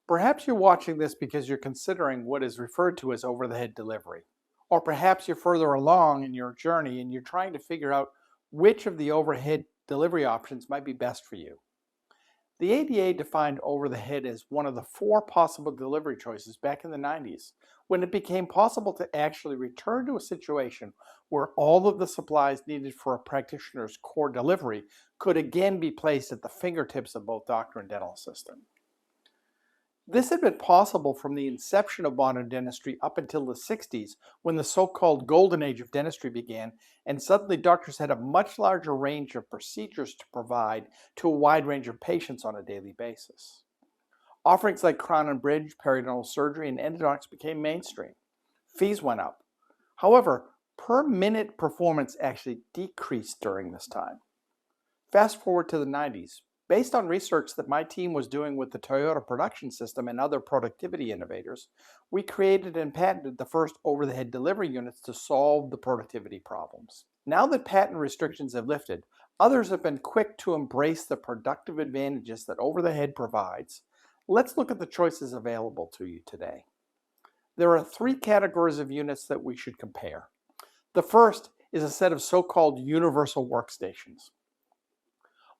Perhaps you're watching this because you're considering what is referred to as over-the-head delivery. Or perhaps you're further along in your journey and you're trying to figure out which of the overhead delivery options might be best for you. The ADA defined over-the-head as one of the four possible delivery choices back in the 90s, when it became possible to actually return to a situation where all of the supplies needed for a practitioner's core delivery could again be placed at the fingertips of both doctor and dental assistant. This had been possible from the inception of modern dentistry up until the 60s, when the so-called golden age of dentistry began, and suddenly doctors had a much larger range of procedures to provide to a wide range of patients on a daily basis. Offerings like crown and bridge, periodontal surgery, and endodontics became mainstream. Fees went up. However, per minute performance actually decreased during this time. Fast forward to the 90s. Based on research that my team was doing with the Toyota production system and other productivity innovators, we created and patented the first over-the-head delivery units to solve the productivity problems. Now that patent restrictions have lifted, others have been quick to embrace the productive advantages that over-the-head provides. Let's look at the choices available to you today. There are three categories of units that we should compare. The first is a set of so-called universal workstations.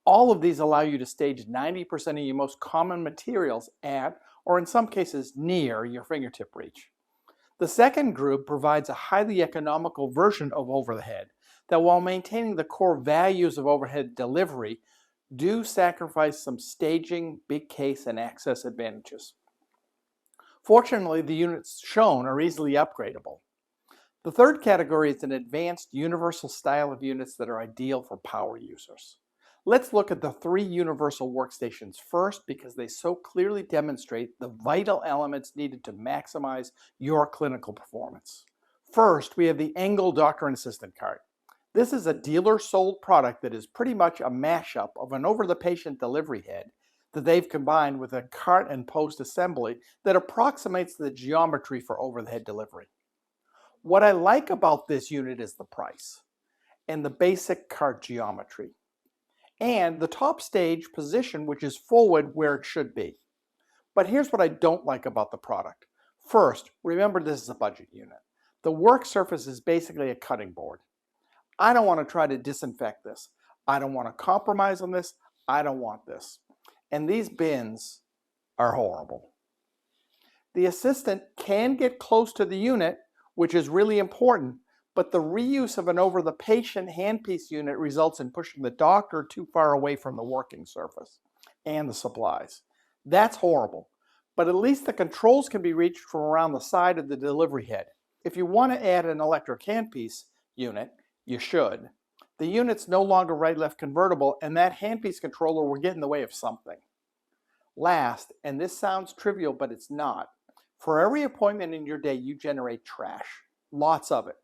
All of these allow you to stage 90% of your most common materials at, or in some cases, near your fingertip reach. The second group provides a highly economical version of over-the-head that, while maintaining the core values of overhead delivery, do sacrifice some staging, big case, and access advantages. Fortunately, the units shown are easily upgradable. The third category is an advanced universal style of units that are ideal for power users. Let's look at the three universal workstations first, because they so clearly demonstrate the vital elements needed to maximize your clinical performance. First, we have the Engle Doctor and Assistant Cart. This is a dealer-sold product that is pretty much a mashup of an over-the-patient delivery head that they've combined with a cart and post assembly that approximates the geometry for over-the-head delivery. What I like about this unit is the price and the basic cart geometry, and the top stage position, which is forward where it should be. But here's what I don't like about the product. First, remember this is a budget unit. The work surface is basically a cutting board. I don't want to try to disinfect this. I don't want to compromise on this. I don't want this. And these bins are horrible. The assistant can get close to the unit, which is really important, but the reuse of an over-the-patient handpiece unit results in pushing the doctor too far away from the working surface and the supplies. That's horrible, but at least the controls can be reached from around the side of the delivery head. If you want to add an electric handpiece unit, you should. The unit's no longer right-left convertible, and that handpiece controller will get in the way of something. Last, and this sounds trivial, but it's not, for every appointment in your day, you generate trash. Lots of it.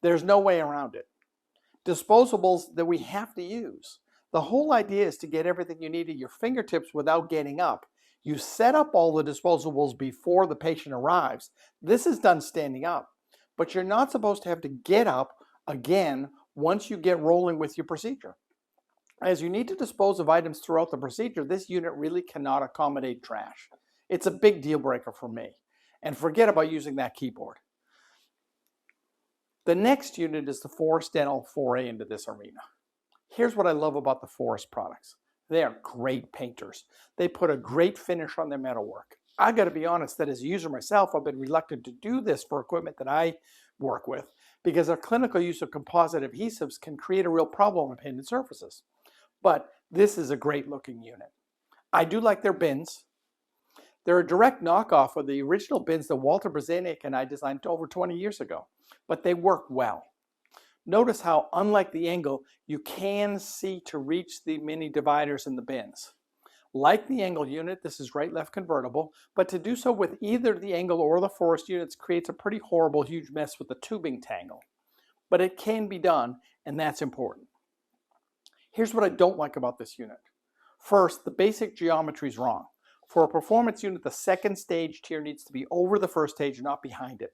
There's no way around it. Disposables that we have to use. The whole idea is to get everything you need at your fingertips without getting up. You set up all the disposables before the patient arrives. This is done standing up, but you're not supposed to have to get up again once you get rolling with your procedure. As you need to dispose of items throughout the procedure, this unit really cannot accommodate trash. It's a big deal breaker for me. And forget about using that keyboard. The next unit is the Forest Dental foray into this arena. Here's what I love about the Forest products. They are great painters. They put a great finish on their metalwork. I got to be honest that as a user myself, I've been reluctant to do this for equipment that I work with because our clinical use of composite adhesives can create a real problem on painted surfaces. But this is a great looking unit. I do like their bins. They're a direct knockoff of the original bins that Walter Brzeziak and I designed over 20 years ago, but they work well. Notice how, unlike the Engle, you can see to reach the mini dividers in the bins. Like the Engle unit, this is right-left convertible, but to do so with either the Engle or the Forest units creates a pretty horrible, huge mess with the tubing tangle. But it can be done, and that's important. Here's what I don't like about this unit. First, the basic geometry is wrong. For a performance unit, the second stage tier needs to be over the first stage, not behind it.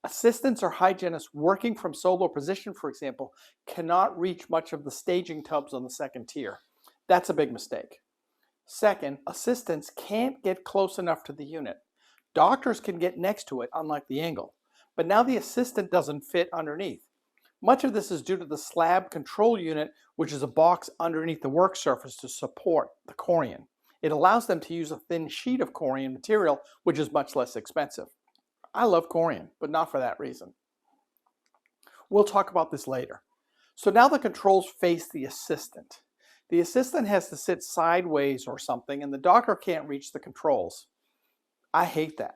Assistants or hygienists working from solo position, for example, cannot reach much of the staging tubs on the second tier. That's a big mistake. Second, assistants can't get close enough to the unit. Doctors can get next to it, unlike the Engle, but now the assistant doesn't fit underneath. Much of this is due to the slab control unit, which is a box underneath the work surface to support the corian. It allows them to use a thin sheet of corian material, which is much less expensive. I love corian, but not for that reason. We'll talk about this later. So now the controls face the assistant. The assistant has to sit sideways or something, and the doctor can't reach the controls. I hate that.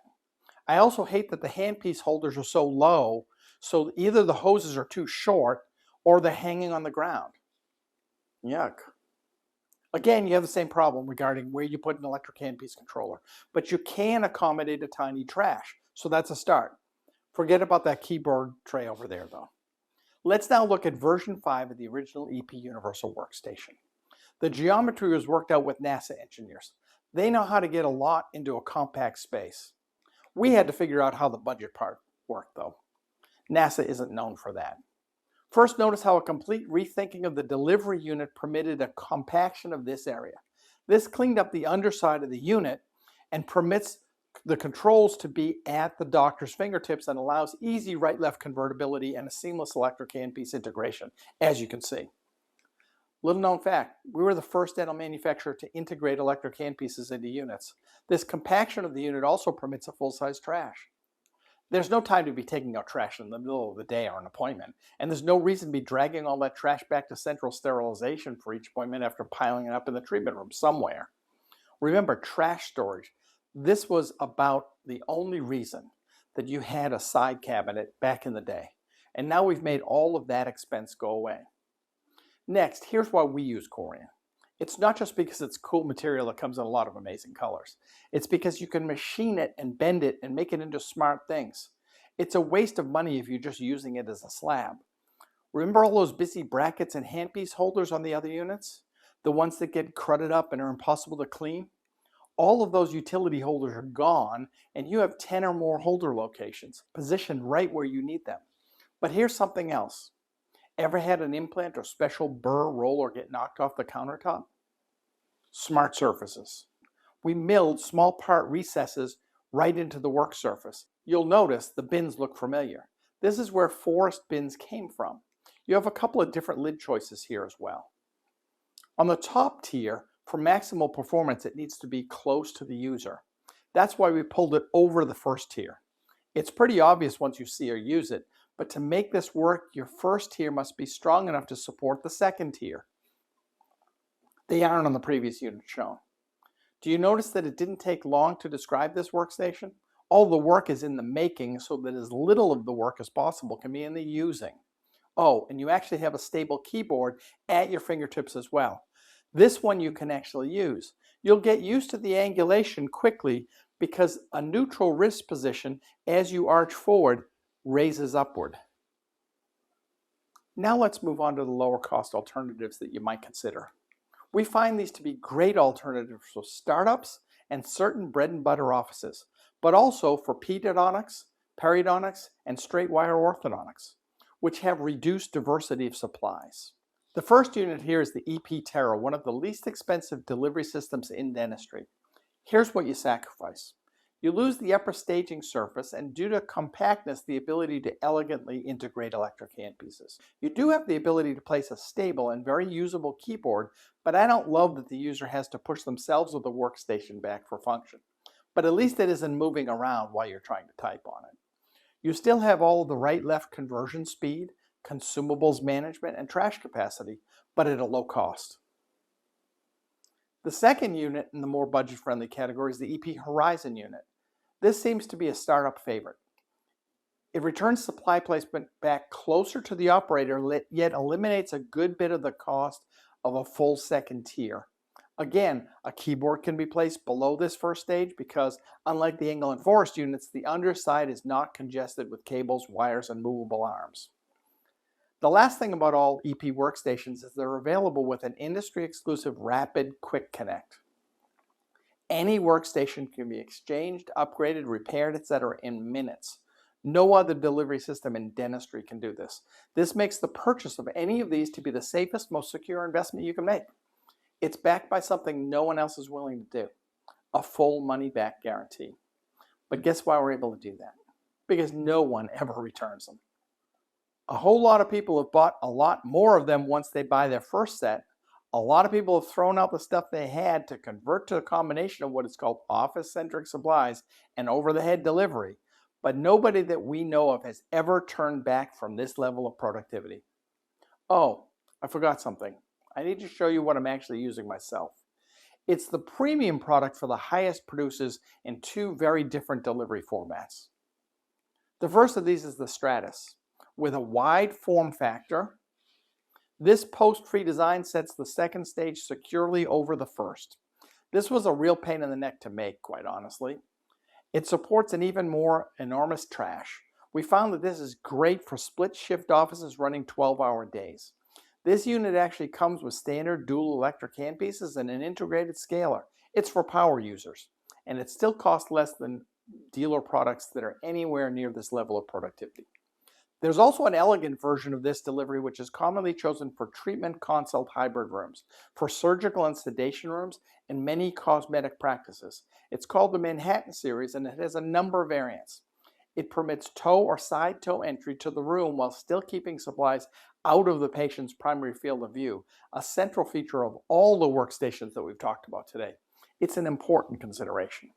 I also hate that the handpiece holders are so low, so either the hoses are too short or they're hanging on the ground. Yuck. Again, you have the same problem regarding where you put an electric handpiece controller, but you can accommodate a tiny trash, so that's a start. Forget about that keyboard tray over there, though. Let's now look at version 5 of the original EP Universal Workstation. The geometry was worked out with NASA engineers. They know how to get a lot into a compact space. We had to figure out how the budget part worked, though. NASA isn't known for that. First, notice how a complete rethinking of the delivery unit permitted a compaction of this area. This cleaned up the underside of the unit and permits the controls to be at the doctor's fingertips and allows easy right-left convertibility and a seamless electric handpiece integration, as you can see. Little known fact, we were the first dental manufacturer to integrate electric handpieces into units. This compaction of the unit also permits a full-size trash. There's no time to be taking out trash in the middle of the day or an appointment, and there's no reason to be dragging all that trash back to central sterilization for each appointment after piling it up in the treatment room somewhere. Remember, trash storage. This was about the only reason that you had a side cabinet back in the day, and now we've made all of that expense go away. Next, here's why we use corian. It's not just because it's cool material that comes in a lot of amazing colors. It's because you can machine it and bend it and make it into smart things. It's a waste of money if you're just using it as a slab. Remember all those busy brackets and handpiece holders on the other units? The ones that get crudded up and are impossible to clean? All of those utility holders are gone, and you have 10 or more holder locations positioned right where you need them. But here's something else. Ever had an implant or special burr roller get knocked off the countertop? Smart surfaces. We milled small part recesses right into the work surface. You'll notice the bins look familiar. This is where forest bins came from. You have a couple of different lid choices here as well. On the top tier, for maximal performance, it needs to be close to the user. That's why we pulled it over the first tier. It's pretty obvious once you see or use it, but to make this work, your first tier must be strong enough to support the second tier. They aren't on the previous unit shown. Do you notice that it didn't take long to describe this workstation? All the work is in the making, so that as little of the work as possible can be in the using. Oh, and you actually have a stable keyboard at your fingertips as well. This one you can actually use. You'll get used to the angulation quickly because a neutral wrist position as you arch forward raises upward. Now let's move on to the lower cost alternatives that you might consider. We find these to be great alternatives for startups and certain bread and butter offices, but also for pedodontics, periodontics, and straight wire orthodontics, which have reduced diversity of supplies. The first unit here is the EP Terra, one of the least expensive delivery systems in dentistry. Here's what you sacrifice. You lose the upper staging surface and due to compactness, the ability to elegantly integrate electric handpieces. You do have the ability to place a stable and very usable keyboard, but I don't love that the user has to push themselves with the workstation back for function. But at least it isn't moving around while you're trying to type on it. You still have all of the right-left conversion speed, consumables management, and trash capacity, but at a low cost. The second unit in the more budget-friendly category is the EP Horizon unit. This seems to be a startup favorite. It returns supply placement back closer to the operator, yet eliminates a good bit of the cost of a full second tier. Again, a keyboard can be placed below this first stage because, unlike the Engle and Forest units, the underside is not congested with cables, wires, and movable arms. The last thing about all EP workstations is they're available with an industry-exclusive rapid quick connect. Any workstation can be exchanged, upgraded, repaired, etc. in minutes. No other delivery system in dentistry can do this. This makes the purchase of any of these to be the safest, most secure investment you can make. It's backed by something no one else is willing to do, a full money-back guarantee. But guess why we're able to do that? Because no one ever returns them. A whole lot of people have bought a lot more of them once they buy their first set. A lot of people have thrown out the stuff they had to convert to a combination of what is called office-centric supplies and over-the-head delivery. But nobody that we know of has ever turned back from this level of productivity. Oh, I forgot something. I need to show you what I'm actually using myself. It's the premium product for the highest producers in two very different delivery formats. The first of these is the Stratus. With a wide form factor, this post-free design sets the second stage securely over the first. This was a real pain in the neck to make, quite honestly. It supports an even more enormous trash. We found that this is great for split shift offices running 12-hour days. This unit actually comes with standard dual electric handpieces and an integrated scaler. It's for power users, and it still costs less than dealer products that are anywhere near this level of productivity. There's also an elegant version of this delivery which is commonly chosen for treatment consult hybrid rooms, for surgical and sedation rooms, and many cosmetic practices. It's called the Manhattan series and it has a number of variants. It permits toe or side toe entry to the room while still keeping supplies out of the patient's primary field of view, a central feature of all the workstations that we've talked about today. It's an important consideration.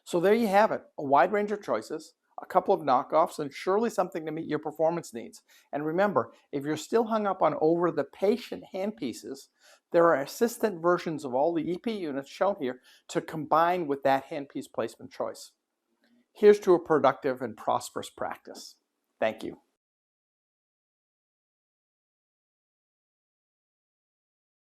So there you have it, a wide range of choices, a couple of knockoffs, and surely something to meet your performance needs. And remember, if you're still hung up on over-the-patient handpieces, there are assistant versions of all the EP units shown here to combine with that handpiece placement choice. Here's to a productive and prosperous practice. Thank you.